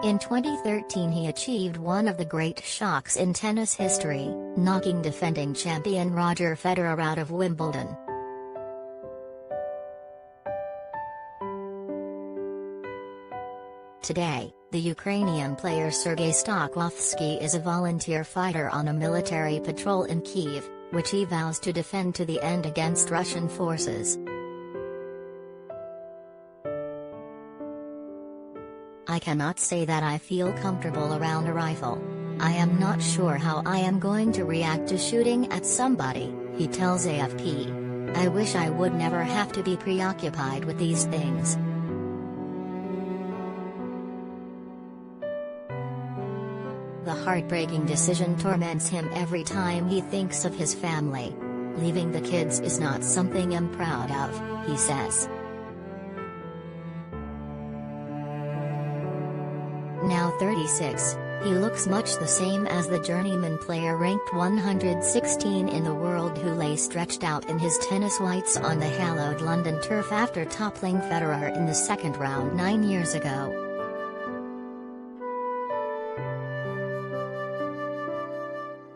In 2013 he achieved one of the great shocks in tennis history, knocking defending champion Roger Federer out of Wimbledon. Today, the Ukrainian player Sergiy Stakhovsky is a volunteer fighter on a military patrol in Kyiv, which he vows to defend to the end against Russian forces. I cannot say that I feel comfortable around a rifle. I am not sure how I am going to react to shooting at somebody, he tells AFP. I wish I would never have to be preoccupied with these things. The heartbreaking decision torments him every time he thinks of his family. Leaving the kids is not something I'm proud of, he says. Now 36, he looks much the same as the journeyman player ranked 116 in the world who lay stretched out in his tennis whites on the hallowed London turf after toppling Federer in the second round 9 years ago.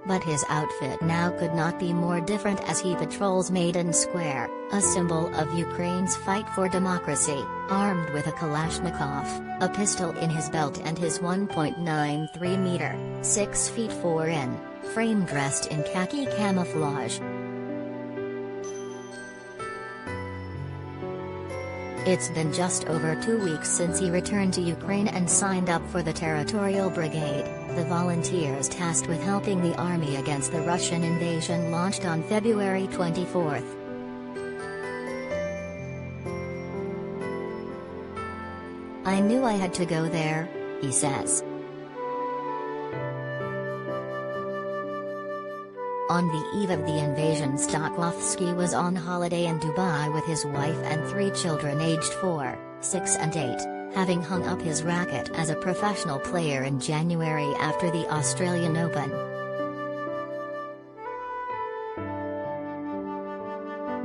But his outfit now could not be more different as he patrols Maidan Square, a symbol of Ukraine's fight for democracy, armed with a Kalashnikov, a pistol in his belt and his 1.93-meter, 6 feet 4 in, frame dressed in khaki camouflage. It's been just over 2 weeks since he returned to Ukraine and signed up for the Territorial Brigade, the volunteers tasked with helping the army against the Russian invasion launched on February 24. I knew I had to go there, he says. On the eve of the invasion, Stakhovsky was on holiday in Dubai with his wife and 3 children aged 4, 6 and 8, having hung up his racket as a professional player in January after the Australian Open.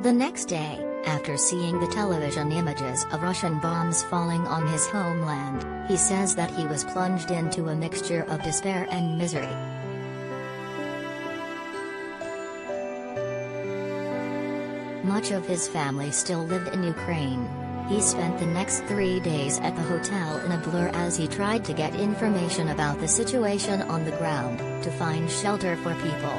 The next day, after seeing the television images of Russian bombs falling on his homeland, he says that he was plunged into a mixture of despair and misery. Much of his family still lived in Ukraine. He spent the next 3 days at the hotel in a blur as he tried to get information about the situation on the ground, to find shelter for people.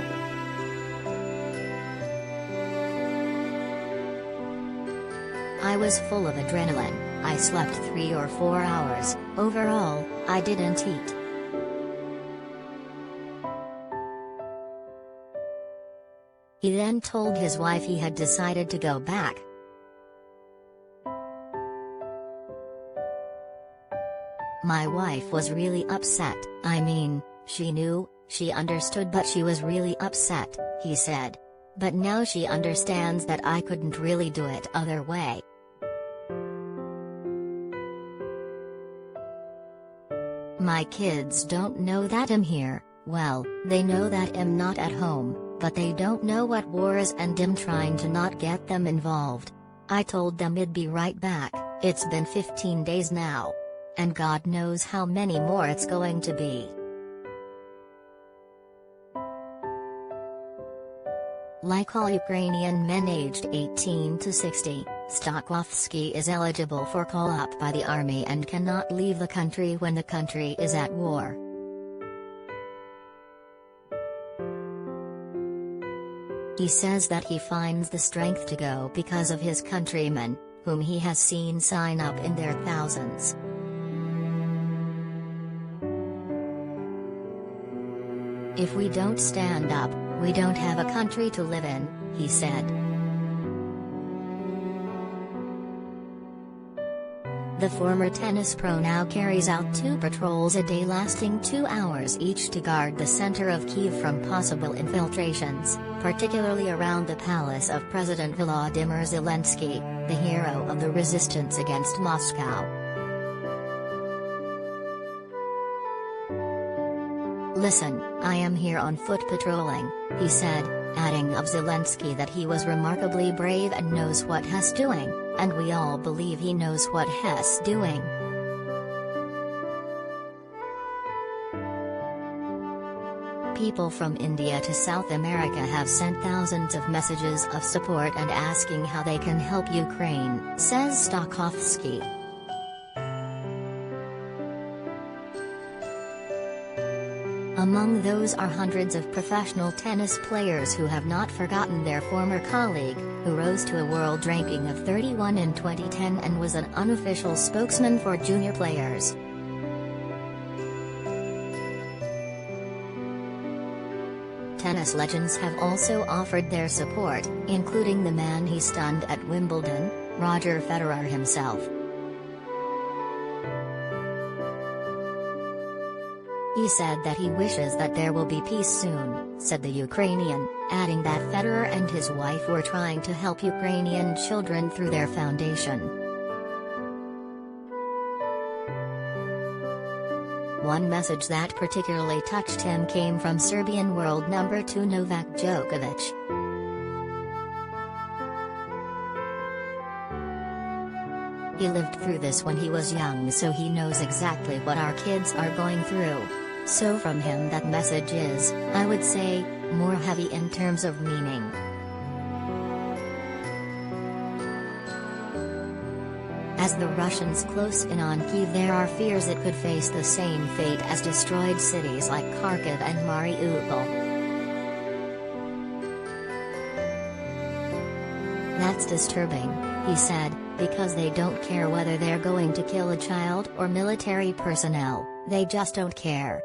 I was full of adrenaline. I slept 3 or 4 hours. Overall, I didn't eat. He then told his wife he had decided to go back. My wife was really upset. I mean, she knew, she understood, but she was really upset, he said. But now she understands that I couldn't really do it other way. My kids don't know that I'm here. Well, they know that I'm not at home, but they don't know what war is and I'm trying to not get them involved. I told them I'd be right back. It's been 15 days now. And God knows how many more it's going to be. Like all Ukrainian men aged 18 to 60, Stakhovsky is eligible for call-up by the army and cannot leave the country when the country is at war. He says that he finds the strength to go because of his countrymen, whom he has seen sign up in their thousands. If we don't stand up, we don't have a country to live in, he said. The former tennis pro now carries out 2 patrols a day lasting 2 hours each to guard the center of Kyiv from possible infiltrations, particularly around the palace of President Volodymyr Zelensky, the hero of the resistance against Moscow. Listen, I am here on foot patrolling, he said, adding of Zelensky that he was remarkably brave and knows what he's doing, and we all believe he knows what he's doing. People from India to South America have sent thousands of messages of support and asking how they can help Ukraine, says Stakhovsky. Among those are hundreds of professional tennis players who have not forgotten their former colleague, who rose to a world ranking of 31 in 2010 and was an unofficial spokesman for junior players. Tennis legends have also offered their support, including the man he stunned at Wimbledon, Roger Federer himself. He said that he wishes that there will be peace soon, said the Ukrainian, adding that Federer and his wife were trying to help Ukrainian children through their foundation. One message that particularly touched him came from Serbian world number 2 Novak Djokovic. He lived through this when he was young, so he knows exactly what our kids are going through. So from him that message is, I would say, more heavy in terms of meaning. As the Russians close in on Kyiv, there are fears it could face the same fate as destroyed cities like Kharkiv and Mariupol. That's disturbing, he said, because they don't care whether they're going to kill a child or military personnel, they just don't care.